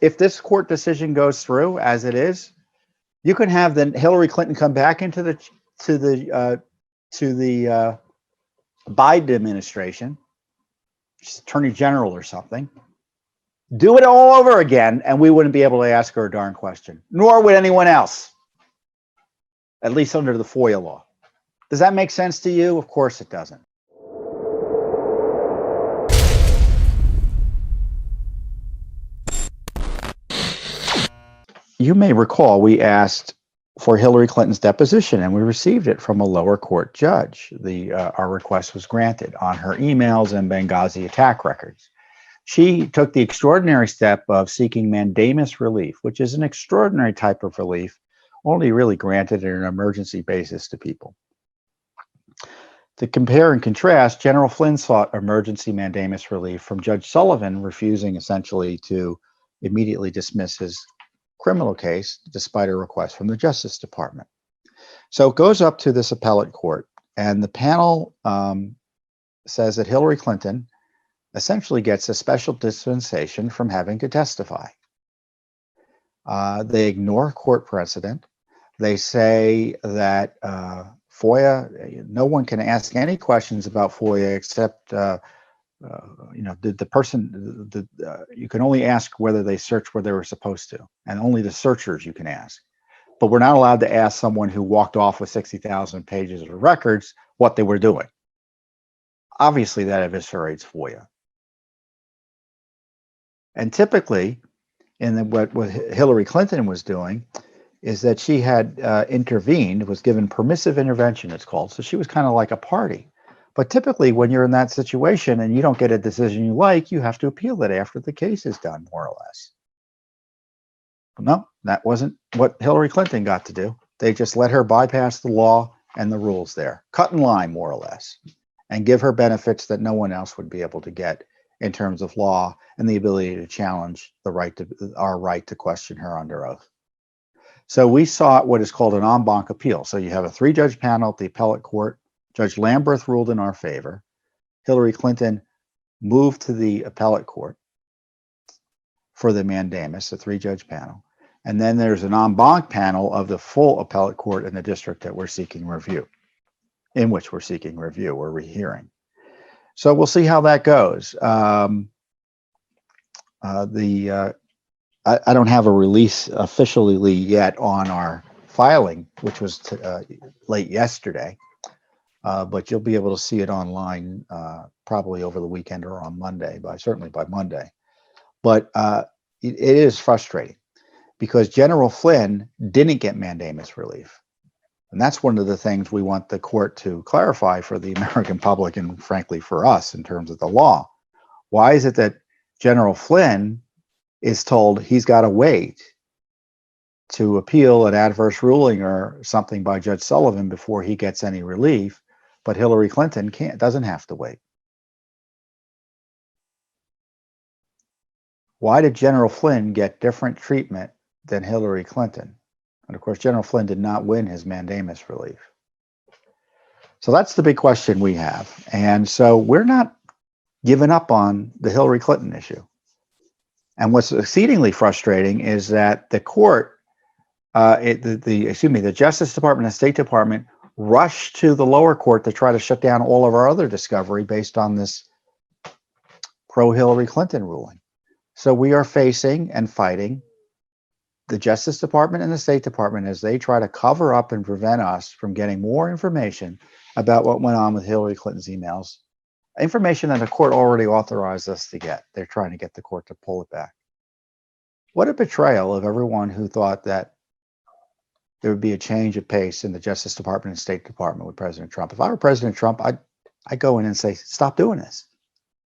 If this court decision goes through as it is, you can have then Hillary Clinton come back into the to the Biden administration, Attorney General or something, do it all over again, and we wouldn't be able to ask her a darn question, nor would anyone else, at least under the FOIA law. Does that make sense to you? Of course it doesn't. You may recall we asked for Hillary Clinton's deposition, and we received it from a lower court judge. Our request was granted on her emails and Benghazi attack records. She took the extraordinary step of seeking mandamus relief, which is an extraordinary type of relief, only really granted on an emergency basis to people. To compare and contrast, General Flynn sought emergency mandamus relief from Judge Sullivan, refusing essentially to immediately dismiss his criminal case despite a request from the Justice Department. So it goes up to this appellate court, and the panel says that Hillary Clinton essentially gets a special dispensation from having to testify. They ignore court precedent. They say that FOIA, no one can ask any questions about FOIA except the person, you can only ask whether they searched where they were supposed to, and only the searchers you can ask. But we're not allowed to ask someone who walked off with 60,000 pages of records what they were doing. Obviously, that eviscerates FOIA. And typically, what Hillary Clinton was doing is that she had intervened, was given permissive intervention, it's called. So she was kind of like a party. But typically, when you're in that situation and you don't get a decision you like, you have to appeal it after the case is done, more or less. No, that wasn't what Hillary Clinton got to do. They just let her bypass the law and the rules there, cut in line, more or less, and give her benefits that no one else would be able to get in terms of law and the ability to challenge our right to question her under oath. So we sought what is called an en banc appeal. So you have a 3-judge panel at the appellate court. Judge Lamberth ruled in our favor. Hillary Clinton moved to the appellate court for the mandamus, a 3-judge panel. And then there's an en banc panel of the full appellate court in the district that we're seeking review, in which we're seeking review or rehearing. So we'll see how that goes. I don't have a release officially yet on our filing, which was late yesterday. But you'll be able to see it online probably over the weekend or on Monday, certainly by Monday. But it is frustrating because General Flynn didn't get mandamus relief. And that's one of the things we want the court to clarify for the American public and frankly for us in terms of the law. Why is it that General Flynn is told he's got to wait to appeal an adverse ruling or something by Judge Sullivan before he gets any relief, but Hillary Clinton doesn't have to wait? Why did General Flynn get different treatment than Hillary Clinton? And of course, General Flynn did not win his mandamus relief. So that's the big question we have. And so we're not giving up on the Hillary Clinton issue. And what's exceedingly frustrating is that the court, the Justice Department and State Department rushed to the lower court to try to shut down all of our other discovery based on this pro-Hillary Clinton ruling. So we are facing and fighting the Justice Department and the State Department as they try to cover up and prevent us from getting more information about what went on with Hillary Clinton's emails, information that the court already authorized us to get. They're trying to get the court to pull it back. What a betrayal of everyone who thought that there would be a change of pace in the Justice Department and State Department with President Trump. If I were President Trump, I'd go in and say, stop doing this.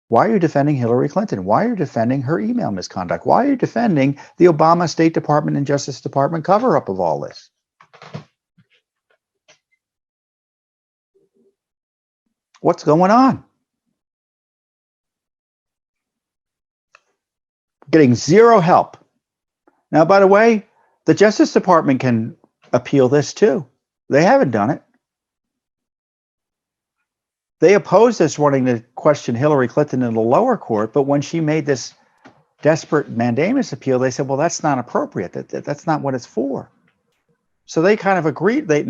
Why are you defending Hillary Clinton? Why are you defending her email misconduct? Why are you defending the Obama State Department and Justice Department cover-up of all this? What's going on? Getting zero help. Now, by the way, the Justice Department can appeal this too. They haven't done it. They opposed us wanting to question Hillary Clinton in the lower court, but when she made this desperate mandamus appeal, they said, well, that's not appropriate. That's not what it's for. So they kind of agreed. They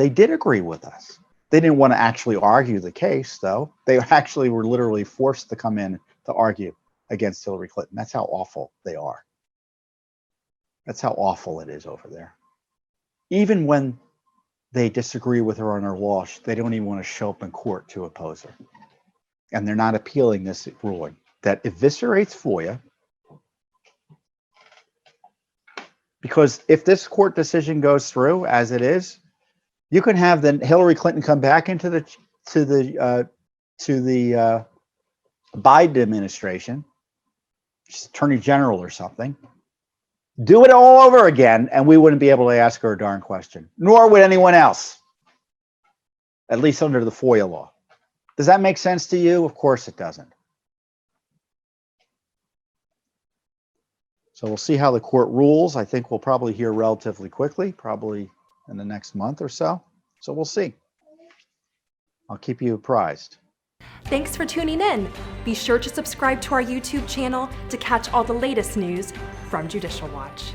did agree with us. They didn't want to actually argue the case, though. They actually were literally forced to come in to argue against Hillary Clinton. That's how awful they are. That's how awful it is over there. Even when they disagree with her on her law, they don't even want to show up in court to oppose her. And they're not appealing this ruling that eviscerates FOIA. Because if this court decision goes through as it is, you can have then Hillary Clinton come back into the Biden administration, Attorney General or something, do it all over again, and we wouldn't be able to ask her a darn question, nor would anyone else, at least under the FOIA law. Does that make sense to you? Of course it doesn't. So we'll see how the court rules. I think we'll probably hear relatively quickly, probably in the next month or so. So we'll see. I'll keep you apprised. Thanks for tuning in. Be sure to subscribe to our YouTube channel to catch all the latest news from Judicial Watch.